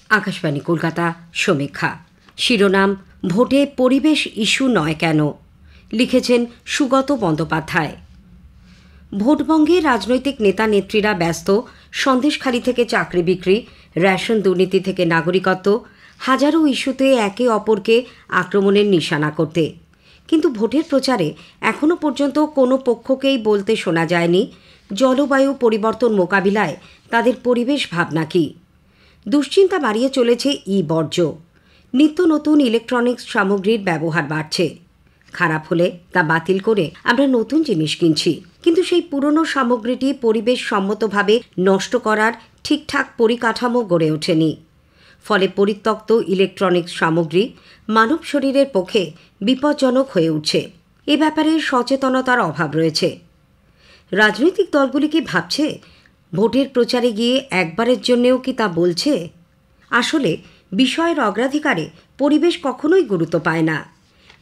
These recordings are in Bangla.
আকাশবাণী কলকাতা, সমীক্ষা। শিরোনাম ভোটে পরিবেশ ইস্যু নয় কেন, লিখেছেন সুগত বন্দ্যোপাধ্যায়। ভোটবঙ্গে রাজনৈতিক নেতা নেত্রীরা ব্যস্ত সন্দেশখালি থেকে চাকরি বিক্রি, রেশন দুর্নীতি থেকে নাগরিকত্ব, হাজারো ইস্যুতে একে অপরকে আক্রমণের নিশানা করতে। কিন্তু ভোটের প্রচারে এখনও পর্যন্ত কোনো পক্ষকেই বলতে শোনা যায়নি জলবায়ু পরিবর্তন মোকাবিলায় তাদের পরিবেশ ভাবনা কী। দুশ্চিন্তা বাড়িয়ে চলেছে বর্জ্য। নিত্য নতুন ইলেকট্রনিক্স সামগ্রীর ব্যবহার বাড়ছে। খারাপ হলে তা বাতিল করে আমরা নতুন জিনিস কিনছি, কিন্তু সেই পুরনো সামগ্রীটি পরিবেশ সম্মতভাবে নষ্ট করার ঠিকঠাক পরিকাঠামো গড়ে ওঠেনি। ফলে পরিত্যক্ত ইলেকট্রনিক্স সামগ্রী মানব শরীরের পক্ষে বিপজ্জনক হয়ে উঠছে। এ ব্যাপারে সচেতনতার অভাব রয়েছে। রাজনৈতিক দলগুলি কি ভাবছে ভোটের প্রচারে গিয়ে একবারের জন্যেও কি তা বলছে? আসলে বিষয়ের অগ্রাধিকারে পরিবেশ কখনোই গুরুত্ব পায় না।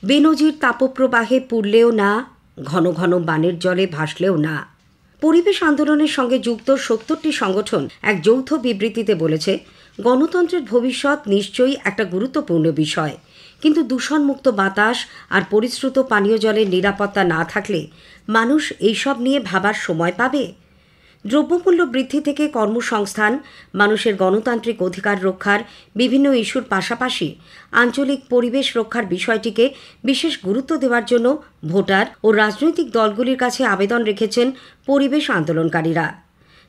বেনজির তাপপ্রবাহে পুড়লেও না, ঘন ঘন বানের জলে ভাসলেও না। পরিবেশ আন্দোলনের সঙ্গে যুক্ত ৭০টি সংগঠন এক যৌথ বিবৃতিতে বলেছে, গণতন্ত্রের ভবিষ্যৎ নিশ্চয়ই একটা গুরুত্বপূর্ণ বিষয়, কিন্তু দূষণমুক্ত বাতাস আর পরিশ্রুত পানীয় জলের নিরাপত্তা না থাকলে মানুষ এইসব নিয়ে ভাবার সময় পাবে? দ্রব্যমূল্য বৃদ্ধি থেকে কর্মসংস্থান, মানুষের গণতান্ত্রিক অধিকার রক্ষার বিভিন্ন ইস্যুর পাশাপাশি আঞ্চলিক পরিবেশ রক্ষার বিষয়টিকে বিশেষ গুরুত্ব দেওয়ার জন্য ভোটার ও রাজনৈতিক দলগুলির কাছে আবেদন রেখেছেন পরিবেশ আন্দোলনকারীরা।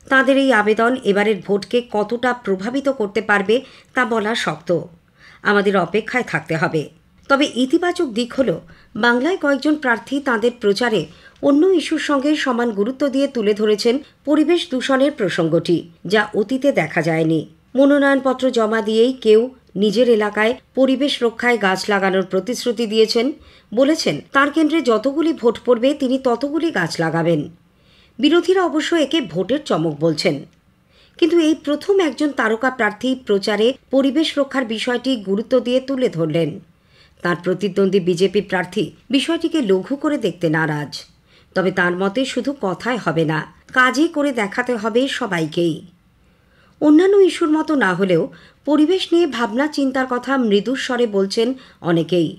তাদের এই আবেদন এবারের ভোটকে কতটা প্রভাবিত করতে পারবে তা বলা শক্ত। আমাদের অপেক্ষায় থাকতে হবে। তবে ইতিবাচক দিক হল, বাংলায় কয়েকজন প্রার্থী তাঁদের প্রচারে অন্য ইস্যুর সঙ্গে সমান গুরুত্ব দিয়ে তুলে ধরেছেন পরিবেশ দূষণের প্রসঙ্গটি, যা অতীতে দেখা যায়নি। মনোনয়নপত্র জমা দিয়েই কেউ নিজের এলাকায় পরিবেশ রক্ষায় গাছ লাগানোর প্রতিশ্রুতি দিয়েছেন, বলেছেন তার কেন্দ্রে যতগুলি ভোট পড়বে তিনি ততগুলি গাছ লাগাবেন। বিরোধীরা অবশ্য একে ভোটের চমক বলছেন। কিন্তু এই প্রথম একজন তারকা প্রার্থী প্রচারে পরিবেশ রক্ষার বিষয়টি গুরুত্ব দিয়ে তুলে ধরলেন। তার প্রতিদ্বন্দ্বী বিজেপি প্রার্থী বিষয়টিকে লঘু করে দেখতে নারাজ। তবে তার মতে শুধু কথায় হবে না, কাজে করে দেখাতে হবে সবাইকেই। অন্যান্য ইস্যুর মতো না হলেও পরিবেশ নিয়ে ভাবনা চিন্তার কথা মৃদুস্বরে বলছেন অনেকেই।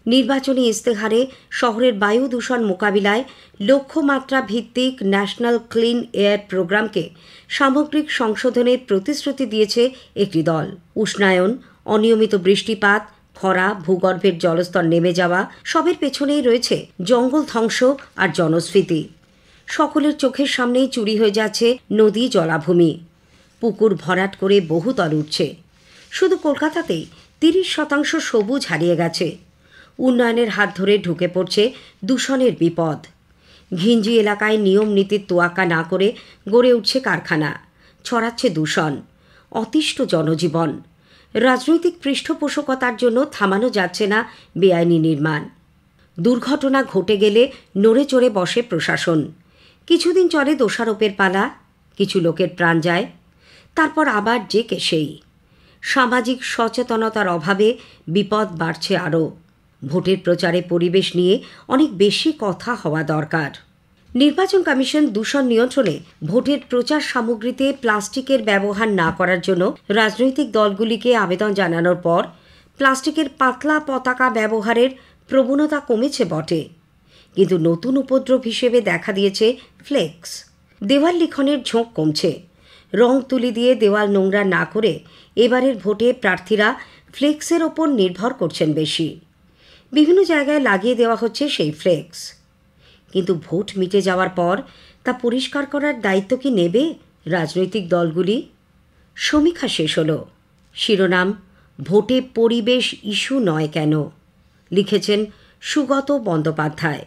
নির্বাচনী ইস্তেহারে শহরের বায়ু দূষণ মোকাবিলায় লক্ষ্যমাত্রা ভিত্তিক ন্যাশনাল ক্লিন এয়ার প্রোগ্রামকে সামগ্রিক সংশোধনের প্রতিশ্রুতি দিয়েছে একটি দল। উষ্ণায়ন, অনিয়মিত বৃষ্টিপাত, খরা, ভূগর্ভের জলস্তর নেমে যাওয়া, সবের পেছনেই রয়েছে জঙ্গল ধ্বংস আর জনস্ফীতি। সকলের চোখের সামনেই চুরি হয়ে যাচ্ছে নদী, জলাভূমি। পুকুর ভরাট করে বহুতল উঠছে। শুধু কলকাতাতেই ৩০% সবুজ হারিয়ে গেছে। উন্নয়নের হাত ধরে ঢুকে পড়ছে দূষণের বিপদ। ঘিঞ্জি এলাকায় নিয়ম নীতির তোয়াক্কা না করে গড়ে উঠছে কারখানা, ছড়াচ্ছে দূষণ, অতিষ্ঠ জনজীবন। রাজনৈতিক পৃষ্ঠপোষকতার জন্য থামানো যাচ্ছে না বেআইনি নির্মাণ। দুর্ঘটনা ঘটে গেলে নড়ে চড়ে বসে প্রশাসন। কিছুদিন চলে দোষারোপের পালা, কিছু লোকের প্রাণ যায়, তারপর আবার যে কে সেই। সামাজিক সচেতনতার অভাবে বিপদ বাড়ছে আরও। ভোটের প্রচারে পরিবেশ নিয়ে অনেক বেশি কথা হওয়া দরকার। নির্বাচন কমিশন দূষণ নিয়ন্ত্রণে ভোটের প্রচার সামগ্রীতে প্লাস্টিকের ব্যবহার না করার জন্য রাজনৈতিক দলগুলিকে আবেদন জানানোর পর প্লাস্টিকের পাতলা পতাকা ব্যবহারের প্রবণতা কমেছে বটে, কিন্তু নতুন উপদ্রব হিসেবে দেখা দিয়েছে ফ্লেক্স। দেওয়াল লিখনের ঝোঁক কমছে। রং তুলি দিয়ে দেওয়াল নোংরা না করে এবারের ভোটে প্রার্থীরা ফ্লেক্সের ওপর নির্ভর করছেন বেশি। বিভিন্ন জায়গায় লাগিয়ে দেওয়া হচ্ছে সেই ফ্লেক্স। কিন্তু ভোট মিটে যাওয়ার পর তা পরিষ্কার করার দায়িত্ব কি নেবে রাজনৈতিক দলগুলি? সমীক্ষা শেষ হল। শিরোনাম ভোটে পরিবেশ ইস্যু নয় কেন, লিখেছেন সুগত বন্দ্যোপাধ্যায়।